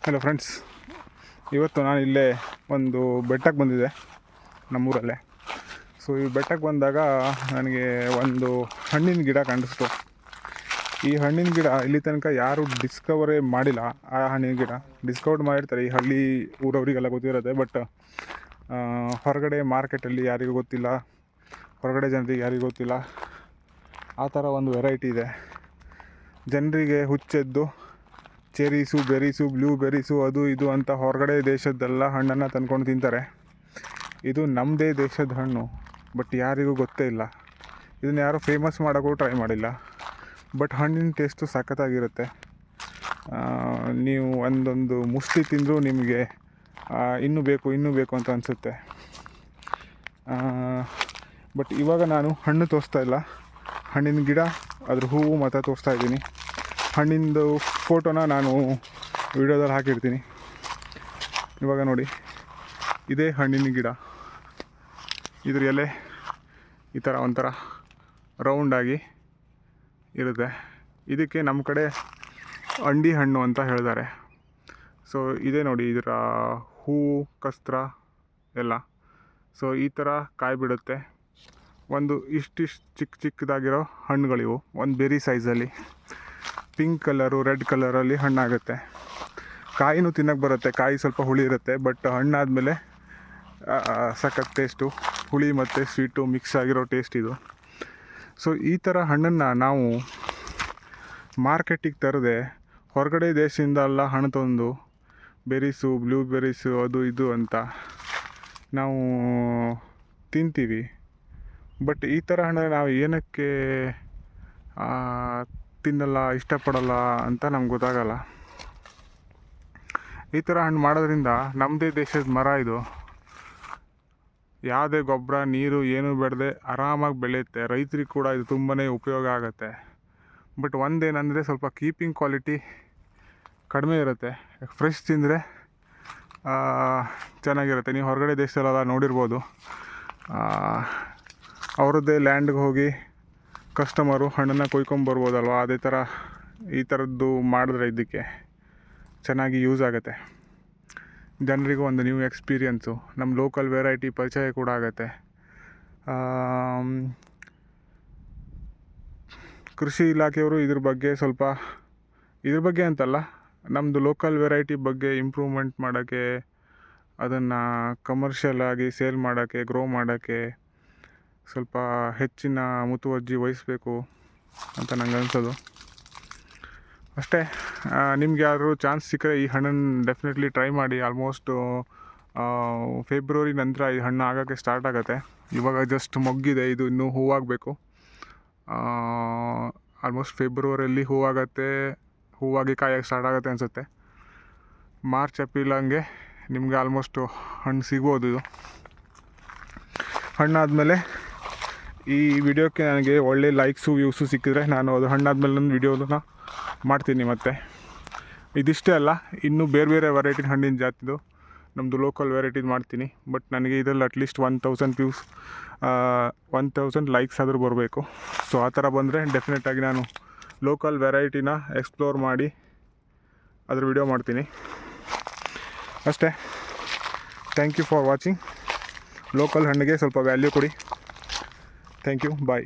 Hello friends, ಇವತ್ತು ನಾನು ಇಲ್ಲೇ ಒಂದು ಬೆಟ್ಟಕ್ಕೆ ಬಂದಿದ್ದೆ ನಮ್ಮೂರಲ್ಲೇ. ಸೊ ಈ ಬೆಟ್ಟಕ್ಕೆ ಬಂದಾಗ ನನಗೆ ಒಂದು ಹಣ್ಣಿನ ಗಿಡ ಕಾಣಿಸ್ತು. ಈ ಹಣ್ಣಿನ ಗಿಡ ಇಲ್ಲಿ ತನಕ ಯಾರು ಡಿಸ್ಕವರೇ ಮಾಡಿಲ್ಲ. ಆ ಹಣ್ಣಿನ ಗಿಡ ಡಿಸ್ಕವರ್ ಮಾಡಿರ್ತಾರೆ, ಈ ಹಳ್ಳಿ ಊರವರಿಗೆಲ್ಲ ಗೊತ್ತಿರುತ್ತೆ. ಬಟ್ ಹೊರಗಡೆ ಮಾರ್ಕೆಟಲ್ಲಿ ಯಾರಿಗೂ ಗೊತ್ತಿಲ್ಲ, ಹೊರಗಡೆ ಜನರಿಗೆ ಯಾರಿಗೂ ಗೊತ್ತಿಲ್ಲ. ಆ ಥರ ಒಂದು ವೆರೈಟಿ ಇದೆ. ಜನರಿಗೆ ಹುಚ್ಚೆದ್ದು ಚೆರೀಸು, ಬೆರೀಸು, ಬ್ಲೂಬೆರೀಸು ಅದು ಇದು ಅಂತ ಹೊರಗಡೆ ದೇಶದ್ದೆಲ್ಲ ಹಣ್ಣನ್ನು ತಂದ್ಕೊಂಡು ತಿಂತಾರೆ. ಇದು ನಮ್ಮದೇ ದೇಶದ ಹಣ್ಣು, ಬಟ್ ಯಾರಿಗೂ ಗೊತ್ತೇ ಇಲ್ಲ. ಇದನ್ನು ಯಾರೂ ಫೇಮಸ್ ಮಾಡೋಕ್ಕೂ ಟ್ರೈ ಮಾಡಿಲ್ಲ. ಬಟ್ ಹಣ್ಣಿನ ಟೇಸ್ಟು ಸಖತ್ತಾಗಿರುತ್ತೆ. ನೀವು ಒಂದೊಂದು ಮುಷ್ಟಿ ತಿಂದರೂ ನಿಮಗೆ ಇನ್ನೂ ಬೇಕು ಅಂತ ಅನಿಸುತ್ತೆ. ಬಟ್ ಇವಾಗ ನಾನು ಹಣ್ಣು ತೋರಿಸ್ತಾ ಇಲ್ಲ, ಹಣ್ಣಿನ ಗಿಡ, ಅದ್ರ ಹೂವು ಮಾತ್ರ ತೋರಿಸ್ತಾ ಇದ್ದೀನಿ. ಹಣ್ಣಿಂದು ಫೋಟೋನ ನಾನು ವಿಡಿಯೋದಲ್ಲಿ ಹಾಕಿರ್ತೀನಿ. ಇವಾಗ ನೋಡಿ, ಇದೇ ಹಣ್ಣಿನ ಗಿಡ. ಇದ್ರ ಎಲೆ ಈ ಥರ ಒಂಥರ ರೌಂಡಾಗಿ ಇರುತ್ತೆ. ಇದಕ್ಕೆ ನಮ್ಮ ಕಡೆ ಅಂಡಿ ಹಣ್ಣು ಅಂತ ಹೇಳ್ತಾರೆ. ಸೊ ಇದೇ ನೋಡಿ, ಇದರ ಹೂವು, ಕಸ್ತ್ರ ಎಲ್ಲ. ಸೊ ಈ ಥರ ಕಾಯಿ ಬಿಡುತ್ತೆ. ಒಂದು ಇಷ್ಟಿಷ್ಟು ಚಿಕ್ಕದಾಗಿರೋ ಹಣ್ಣುಗಳಿವು, ಒಂದು ಬೆರಿ ಸೈಜಲ್ಲಿ. ಪಿಂಕ್ ಕಲರು, ರೆಡ್ ಕಲರಲ್ಲಿ ಹಣ್ಣಾಗುತ್ತೆ. ಕಾಯಿನೂ ತಿನ್ನೋಕ್ಕೆ ಬರುತ್ತೆ. ಕಾಯಿ ಸ್ವಲ್ಪ ಹುಳಿ ಇರುತ್ತೆ, ಬಟ್ ಹಣ್ಣಾದಮೇಲೆ ಸಖತ್ ಟೇಸ್ಟು, ಹುಳಿ ಮತ್ತು ಸ್ವೀಟು ಮಿಕ್ಸ್ ಆಗಿರೋ ಟೇಸ್ಟ್ ಇದು. ಸೊ ಈ ಥರ ಹಣ್ಣನ್ನು ನಾವು ಮಾರ್ಕೆಟಿಗೆ ತರದೆ ಹೊರಗಡೆ ದೇಶದಿಂದ ಎಲ್ಲ ಹಣ್ಣು ತಂದು ಬೆರೀಸು, ಬ್ಲೂಬೆರೀಸು ಅದು ಇದು ಅಂತ ನಾವು ತಿಂತೀವಿ. ಬಟ್ ಈ ಥರ ಹಣ್ಣನ್ನು ನಾವು ಏನಕ್ಕೆ ತಿನ್ನಲ್ಲ, ಇಷ್ಟಪಡಲ್ಲ ಅಂತ ನಮ್ಗೆ ಗೊತ್ತಾಗಲ್ಲ. ಈ ಥರ ಹಣ್ಣು ಮಾಡೋದ್ರಿಂದ ನಮ್ಮದೇ ದೇಶದ ಮರ ಇದು, ಯಾವುದೇ ಗೊಬ್ಬರ ನೀರು ಏನೂ ಬೇಡದೆ ಆರಾಮಾಗಿ ಬೆಳೆಯುತ್ತೆ. ರೈತರಿಗೆ ಕೂಡ ಇದು ತುಂಬಾ ಉಪಯೋಗ ಆಗುತ್ತೆ. ಬಟ್ ಒಂದೇನೆಂದರೆ ಸ್ವಲ್ಪ ಕೀಪಿಂಗ್ ಕ್ವಾಲಿಟಿ ಕಡಿಮೆ ಇರುತ್ತೆ. ಫ್ರೆಶ್ ತಿಂದರೆ ಚೆನ್ನಾಗಿರುತ್ತೆ. ನೀವು ಹೊರಗಡೆ ದೇಶದಲ್ಲೆಲ್ಲ ನೋಡಿರ್ಬೋದು, ಅವ್ರದ್ದೇ ಲ್ಯಾಂಡ್ಗೆ ಹೋಗಿ ಕಸ್ಟಮರು ಹಣ್ಣನ್ನು ಕೊಯ್ಕೊಂಬರ್ಬೋದಲ್ವ. ಅದೇ ಥರ ಈ ಥರದ್ದು ಮಾಡಿದ್ರೆ ಇದಕ್ಕೆ ಚೆನ್ನಾಗಿ ಯೂಸ್ ಆಗುತ್ತೆ. ಜನರಿಗೂ ಒಂದು ನ್ಯೂ ಎಕ್ಸ್ಪೀರಿಯನ್ಸು, ನಮ್ಮ ಲೋಕಲ್ ವೆರೈಟಿ ಪರಿಚಯ ಕೂಡ ಆಗುತ್ತೆ. ಕೃಷಿ ಇಲಾಖೆಯವರು ಇದ್ರ ಬಗ್ಗೆ ಅಂತಲ್ಲ, ನಮ್ಮದು ಲೋಕಲ್ ವೆರೈಟಿ ಬಗ್ಗೆ ಇಂಪ್ರೂವ್ಮೆಂಟ್ ಮಾಡೋಕ್ಕೆ, ಅದನ್ನು ಕಮರ್ಷಿಯಲ್ ಆಗಿ ಸೇಲ್ ಮಾಡೋಕ್ಕೆ, ಗ್ರೋ ಮಾಡೋಕ್ಕೆ ಸ್ವಲ್ಪ ಹೆಚ್ಚಿನ ಮುತುವರ್ಜಿ ವಹಿಸಬೇಕು ಅಂತ ನಂಗೆ ಅನಿಸೋದು ಅಷ್ಟೇ. ನಿಮ್ಗೆ ಯಾರು ಚಾನ್ಸ್ ಸಿಕ್ಕರೆ ಈ ಹಣ್ಣನ್ನು ಡೆಫಿನೆಟ್ಲಿ ಟ್ರೈ ಮಾಡಿ. ಆಲ್ಮೋಸ್ಟ್ ಫೆಬ್ರವರಿ ನಂತರ ಈ ಹಣ್ಣು ಆಗೋಕ್ಕೆ ಸ್ಟಾರ್ಟ್ ಆಗುತ್ತೆ. ಇವಾಗ ಜಸ್ಟ್ ಮೊಗ್ಗಿದೆ, ಇದು ಇನ್ನೂ ಹೂವಾಗಬೇಕು. ಆಲ್ಮೋಸ್ಟ್ ಫೆಬ್ರವರಿಯಲ್ಲಿ ಹೂವಾಗಿ ಕಾಯೋಕ್ಕೆ ಸ್ಟಾರ್ಟ್ ಆಗುತ್ತೆ ಅನಿಸುತ್ತೆ. ಮಾರ್ಚ್ ಏಪ್ರಿಲ್ ಹಂಗೆ ನಿಮಗೆ ಆಲ್ಮೋಸ್ಟು ಹಣ್ಣು ಸಿಗ್ಬೋದು. ಇದು ಹಣ್ಣಾದಮೇಲೆ ಈ ವಿಡಿಯೋಕ್ಕೆ ನನಗೆ ಒಳ್ಳೆ ಲೈಕ್ಸು ವ್ಯೂಸು ಸಿಕ್ಕಿದ್ರೆ ನಾನು ಅದು ಹಣ್ಣಾದ್ಮೇಲೆ ನನ್ನ ವಿಡಿಯೋನ ಮಾಡ್ತೀನಿ. ಮತ್ತು ಇದಿಷ್ಟೇ ಅಲ್ಲ, ಇನ್ನೂ ಬೇರೆ ಬೇರೆ ವೆರೈಟಿ ಹಣ್ಣಿನ ಜಾತಿದು ನಮ್ಮದು ಲೋಕಲ್ ವೆರೈಟಿದು ಮಾಡ್ತೀನಿ. ಬಟ್ ನನಗೆ ಇದರಲ್ಲಿ ಅಟ್ಲೀಸ್ಟ್ 1000 ವ್ಯೂಸ್, 1000 ಲೈಕ್ಸ್ ಆದರೂ ಬರಬೇಕು. ಸೊ ಆ ಥರ ಬಂದರೆ ಡೆಫಿನೆಟಾಗಿ ನಾನು ಲೋಕಲ್ ವೆರೈಟಿನ ಎಕ್ಸ್ಪ್ಲೋರ್ ಮಾಡಿ ಅದ್ರ ವಿಡಿಯೋ ಮಾಡ್ತೀನಿ ಅಷ್ಟೇ. Thank you for watching. Local ಹಣ್ಣಿಗೆ ಸ್ವಲ್ಪ ವ್ಯಾಲ್ಯೂ ಕೊಡಿ. Thank you, bye.